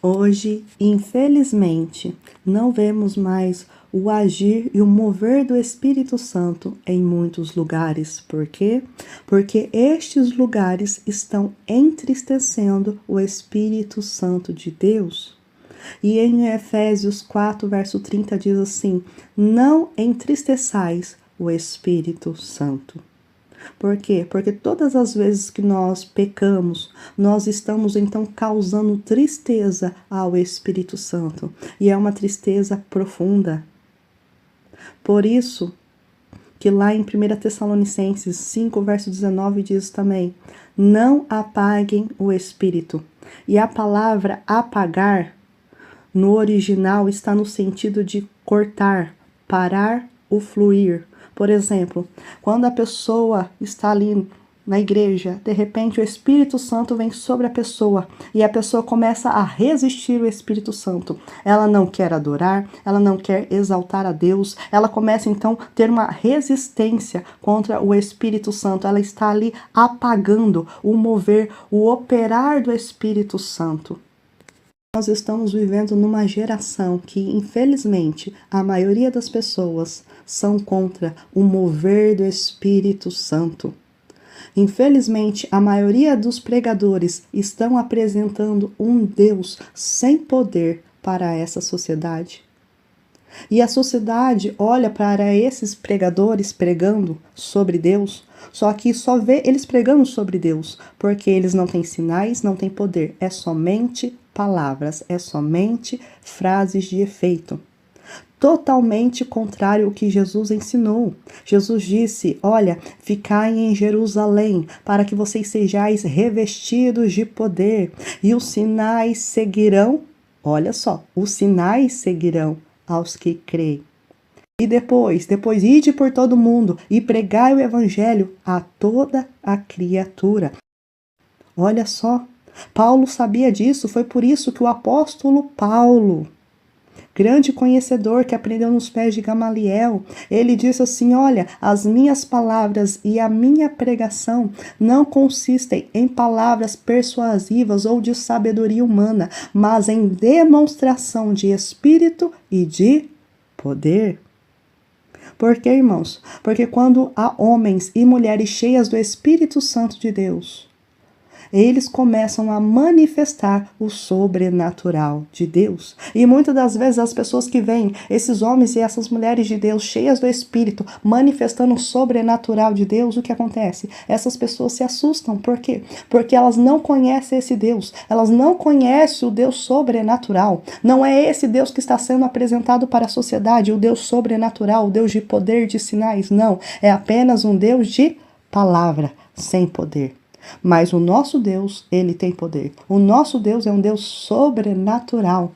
Hoje, infelizmente, não vemos mais o agir e o mover do Espírito Santo em muitos lugares. Por quê? Porque estes lugares estão entristecendo o Espírito Santo de Deus. E em Efésios 4, verso 30 diz assim: não entristeçais o Espírito Santo. Por quê? Porque todas as vezes que nós pecamos, nós estamos então causando tristeza ao Espírito Santo. E é uma tristeza profunda. Por isso que lá em 1 Tessalonicenses 5, verso 19 diz também: não apaguem o Espírito. E a palavra apagar, no original, está no sentido de cortar, parar o fluir. Por exemplo, quando a pessoa está ali na igreja, de repente o Espírito Santo vem sobre a pessoa e a pessoa começa a resistir ao Espírito Santo. Ela não quer adorar, ela não quer exaltar a Deus, ela começa então a ter uma resistência contra o Espírito Santo. Ela está ali apagando o mover, o operar do Espírito Santo. Nós estamos vivendo numa geração que, infelizmente, a maioria das pessoas são contra o mover do Espírito Santo. Infelizmente, a maioria dos pregadores estão apresentando um Deus sem poder para essa sociedade. E a sociedade olha para esses pregadores pregando sobre Deus, só que só vê eles pregando sobre Deus, porque eles não têm sinais, não têm poder, é somente palavras, é somente frases de efeito. Totalmente contrário ao que Jesus ensinou. Jesus disse: olha, ficai em Jerusalém, para que vocês sejais revestidos de poder, e os sinais seguirão, olha só, os sinais seguirão aos que creem. E depois ide por todo mundo e pregai o evangelho a toda a criatura. Olha só, Paulo sabia disso, foi por isso que o apóstolo Paulo, grande conhecedor que aprendeu nos pés de Gamaliel, ele disse assim: olha, as minhas palavras e a minha pregação não consistem em palavras persuasivas ou de sabedoria humana, mas em demonstração de espírito e de poder. Por quê, irmãos? Porque quando há homens e mulheres cheias do Espírito Santo de Deus, eles começam a manifestar o sobrenatural de Deus. E muitas das vezes as pessoas que veem esses homens e essas mulheres de Deus cheias do Espírito manifestando o sobrenatural de Deus, o que acontece? Essas pessoas se assustam. Por quê? Porque elas não conhecem esse Deus. Elas não conhecem o Deus sobrenatural. Não é esse Deus que está sendo apresentado para a sociedade, o Deus sobrenatural, o Deus de poder, de sinais. Não, é apenas um Deus de palavra, sem poder. Mas o nosso Deus, ele tem poder. O nosso Deus é um Deus sobrenatural.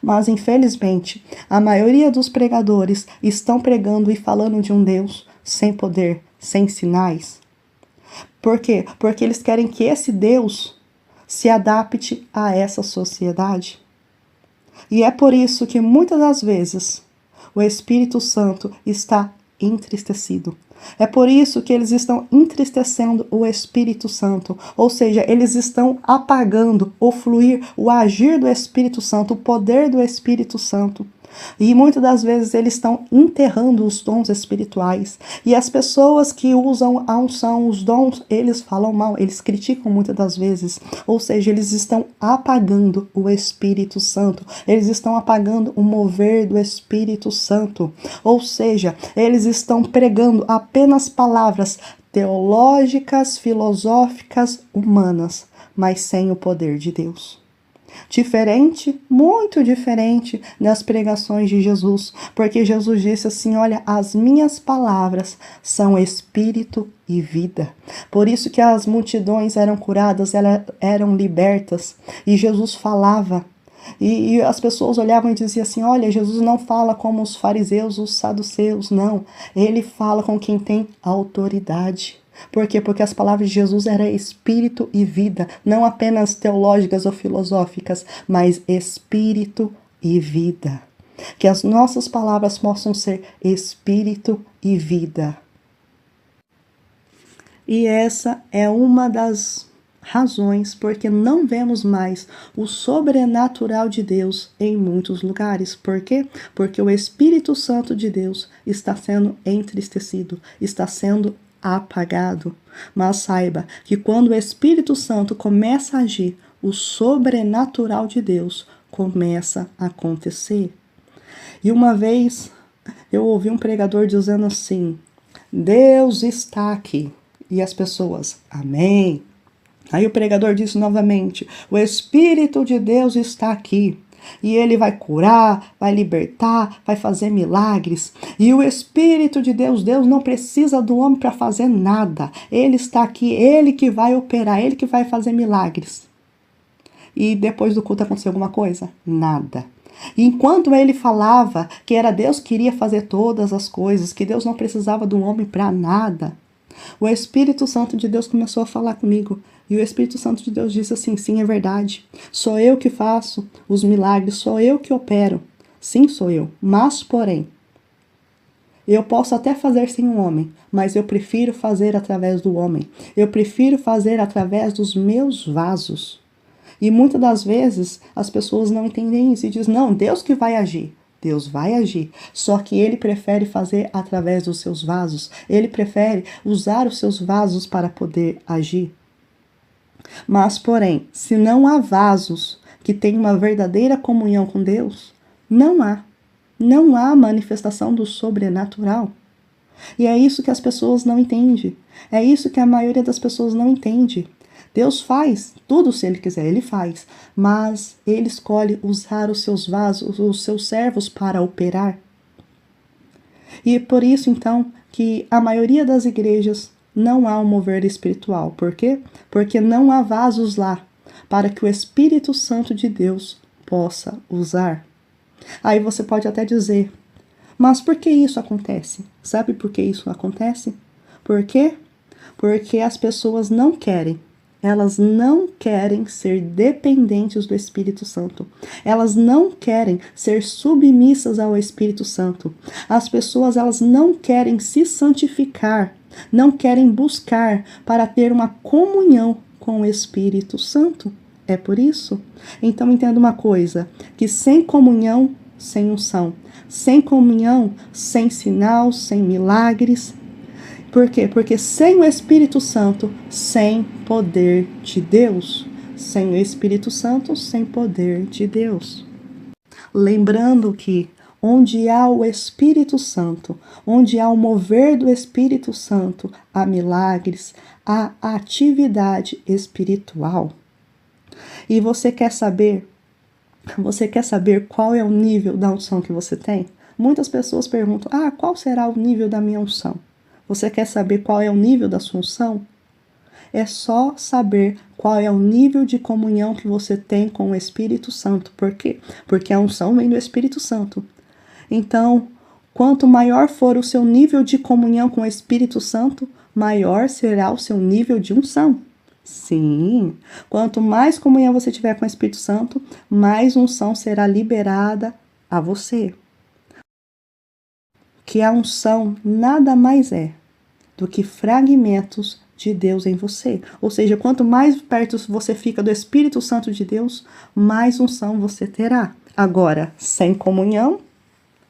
Mas, infelizmente, a maioria dos pregadores estão pregando e falando de um Deus sem poder, sem sinais. Por quê? Porque eles querem que esse Deus se adapte a essa sociedade. E é por isso que muitas das vezes o Espírito Santo está entristecido. É por isso que eles estão entristecendo o Espírito Santo, ou seja, eles estão apagando o fluir, o agir do Espírito Santo, o poder do Espírito Santo. E muitas das vezes eles estão enterrando os dons espirituais. E as pessoas que usam a unção, os dons, eles falam mal, eles criticam muitas das vezes. Ou seja, eles estão apagando o Espírito Santo. Eles estão apagando o mover do Espírito Santo. Ou seja, eles estão pregando apenas palavras teológicas, filosóficas, humanas, mas sem o poder de Deus. Diferente, muito diferente das pregações de Jesus, porque Jesus disse assim: olha, as minhas palavras são espírito e vida. Por isso que as multidões eram curadas, eram libertas, e Jesus falava. E as pessoas olhavam e diziam assim: olha, Jesus não fala como os fariseus, os saduceus, não. Ele fala com quem tem autoridade. Por quê? Porque as palavras de Jesus eram espírito e vida, não apenas teológicas ou filosóficas, mas espírito e vida. Que as nossas palavras possam ser espírito e vida. E essa é uma das razões porque não vemos mais o sobrenatural de Deus em muitos lugares. Por quê? Porque o Espírito Santo de Deus está sendo entristecido, está sendo apagado. Mas saiba que quando o Espírito Santo começa a agir, o sobrenatural de Deus começa a acontecer. E uma vez eu ouvi um pregador dizendo assim: Deus está aqui. E as pessoas, amém. Aí o pregador disse novamente: o Espírito de Deus está aqui. E ele vai curar, vai libertar, vai fazer milagres. E o Espírito de Deus, Deus não precisa do homem para fazer nada. Ele está aqui, ele que vai operar, ele que vai fazer milagres. E depois do culto aconteceu alguma coisa? Nada. E enquanto ele falava que era Deus que iria fazer todas as coisas, que Deus não precisava do homem para nada, o Espírito Santo de Deus começou a falar comigo. E o Espírito Santo de Deus disse assim: sim, é verdade. Sou eu que faço os milagres, sou eu que opero. Sim, sou eu. Mas, porém, eu posso até fazer sem um homem, mas eu prefiro fazer através do homem. Eu prefiro fazer através dos meus vasos. E muitas das vezes as pessoas não entendem isso e dizem: não, Deus que vai agir. Deus vai agir, só que ele prefere fazer através dos seus vasos. Ele prefere usar os seus vasos para poder agir. Mas, porém, se não há vasos que tenham uma verdadeira comunhão com Deus, não há manifestação do sobrenatural. E é isso que as pessoas não entendem. É isso que a maioria das pessoas não entende. Deus faz tudo se Ele quiser, Ele faz. Mas Ele escolhe usar os seus vasos, os seus servos para operar. E é por isso, então, que a maioria das igrejas não há um mover espiritual. Por quê? Porque não há vasos lá para que o Espírito Santo de Deus possa usar. Aí você pode até dizer: mas por que isso acontece? Sabe por que isso acontece? Por quê? Porque as pessoas não querem. Elas não querem ser dependentes do Espírito Santo. Elas não querem ser submissas ao Espírito Santo. As pessoas, elas não querem se santificar, não querem buscar para ter uma comunhão com o Espírito Santo. É por isso. Então entenda uma coisa, que sem comunhão, sem unção. Sem comunhão, sem sinal, sem milagres. Por quê? Porque sem o Espírito Santo, sem poder de Deus. Sem o Espírito Santo, sem poder de Deus. Lembrando que onde há o Espírito Santo, onde há o mover do Espírito Santo, há milagres, há atividade espiritual. E você quer saber qual é o nível da unção que você tem? Muitas pessoas perguntam: qual será o nível da minha unção? Você quer saber qual é o nível da sua unção? É só saber qual é o nível de comunhão que você tem com o Espírito Santo. Por quê? Porque a unção vem do Espírito Santo. Então, quanto maior for o seu nível de comunhão com o Espírito Santo, maior será o seu nível de unção. Sim, quanto mais comunhão você tiver com o Espírito Santo, mais unção será liberada a você. Que a unção nada mais é do que fragmentos de Deus em você. Ou seja, quanto mais perto você fica do Espírito Santo de Deus, mais unção você terá. Agora, sem comunhão,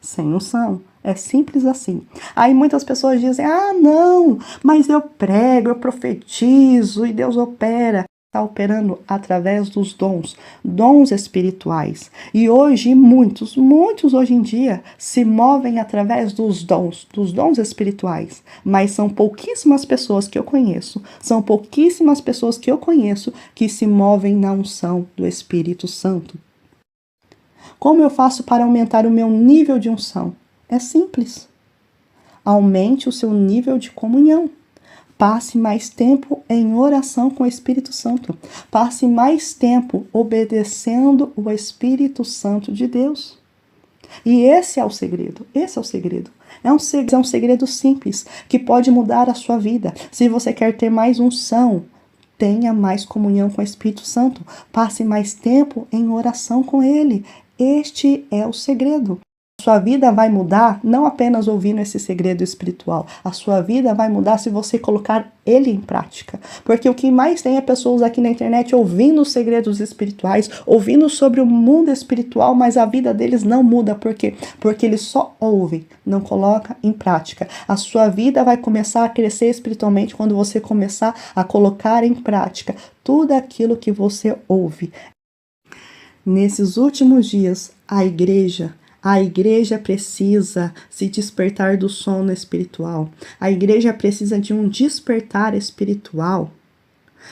sem unção. É simples assim. Aí muitas pessoas dizem: não, mas eu prego, eu profetizo e Deus opera. Está operando através dos dons espirituais. E hoje, muitos hoje em dia se movem através dos dons espirituais. Mas são pouquíssimas pessoas que eu conheço, que se movem na unção do Espírito Santo. Como eu faço para aumentar o meu nível de unção? É simples. Aumente o seu nível de comunhão. Passe mais tempo em oração com o Espírito Santo. Passe mais tempo obedecendo o Espírito Santo de Deus. E esse é o segredo. É um segredo simples que pode mudar a sua vida. Se você quer ter mais unção, tenha mais comunhão com o Espírito Santo. Passe mais tempo em oração com Ele. Este é o segredo. Sua vida vai mudar não apenas ouvindo esse segredo espiritual. A sua vida vai mudar se você colocar ele em prática. Porque o que mais tem é pessoas aqui na internet ouvindo os segredos espirituais, ouvindo sobre o mundo espiritual, mas a vida deles não muda. Por quê? Porque eles só ouvem, não colocam em prática. A sua vida vai começar a crescer espiritualmente quando você começar a colocar em prática tudo aquilo que você ouve. Nesses últimos dias, a igreja precisa se despertar do sono espiritual. A igreja precisa de um despertar espiritual.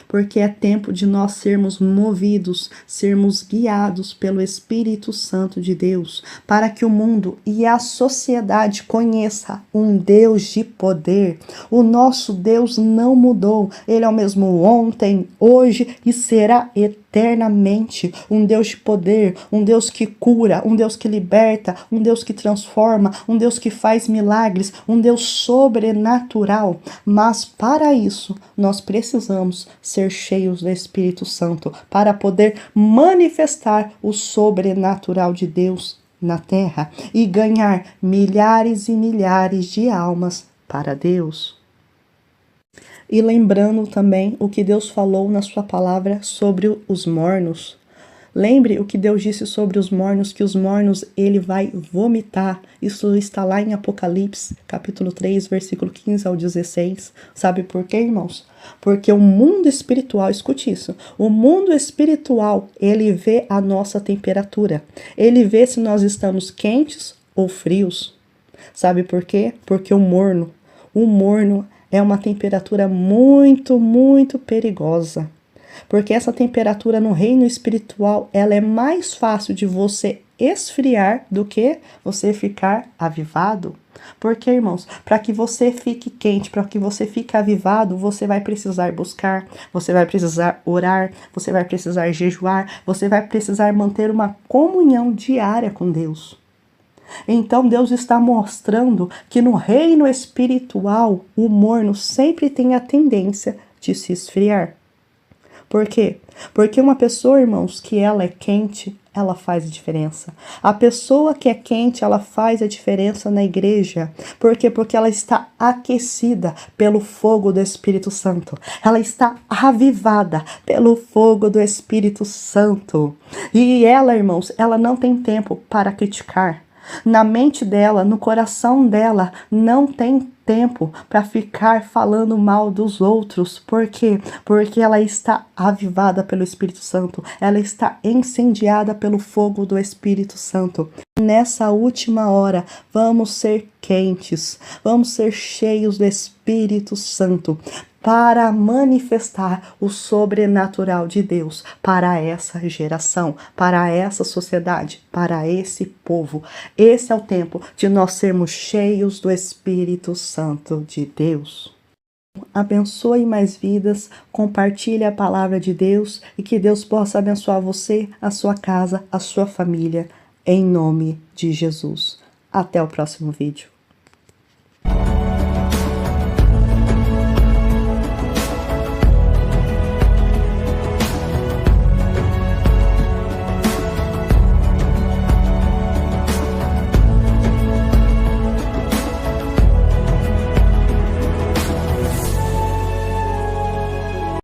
Porque é tempo de nós sermos movidos, sermos guiados pelo Espírito Santo de Deus, para que o mundo e a sociedade conheça um Deus de poder. O nosso Deus não mudou, ele é o mesmo ontem, hoje e será eternamente. Um Deus de poder, um Deus que cura, um Deus que liberta, um Deus que transforma, um Deus que faz milagres, um Deus sobrenatural. Mas para isso, nós precisamos ser cheios do Espírito Santo para poder manifestar o sobrenatural de Deus na terra e ganhar milhares e milhares de almas para Deus. E lembrando também o que Deus falou na sua palavra sobre os mornos. Lembre o que Deus disse sobre os mornos, que os mornos ele vai vomitar. Isso está lá em Apocalipse, capítulo 3, versículo 15 ao 16. Sabe por quê, irmãos? Porque o mundo espiritual, escute isso, o mundo espiritual, ele vê a nossa temperatura. Ele vê se nós estamos quentes ou frios. Sabe por quê? Porque o morno é uma temperatura muito, muito perigosa. Porque essa temperatura no reino espiritual, ela é mais fácil de você esfriar do que você ficar avivado. Porque, irmãos, para que você fique quente, para que você fique avivado, você vai precisar buscar, você vai precisar orar, você vai precisar jejuar, você vai precisar manter uma comunhão diária com Deus. Então Deus está mostrando que no reino espiritual, o morno sempre tem a tendência de se esfriar. Por quê? Porque uma pessoa, irmãos, que ela é quente, ela faz a diferença. A pessoa que é quente, ela faz a diferença na igreja. Por quê? Porque ela está aquecida pelo fogo do Espírito Santo. Ela está avivada pelo fogo do Espírito Santo. E ela, irmãos, ela não tem tempo para criticar. Na mente dela, no coração dela, não tem tempo para ficar falando mal dos outros. Por quê? Porque ela está avivada pelo Espírito Santo. Ela está incendiada pelo fogo do Espírito Santo. Nessa última hora, vamos ser quentes. Vamos ser cheios do Espírito Santo para manifestar o sobrenatural de Deus para essa geração, para essa sociedade, para esse povo. Esse é o tempo de nós sermos cheios do Espírito Santo de Deus. Abençoe mais vidas, compartilhe a palavra de Deus e que Deus possa abençoar você, a sua casa, a sua família, em nome de Jesus. Até o próximo vídeo.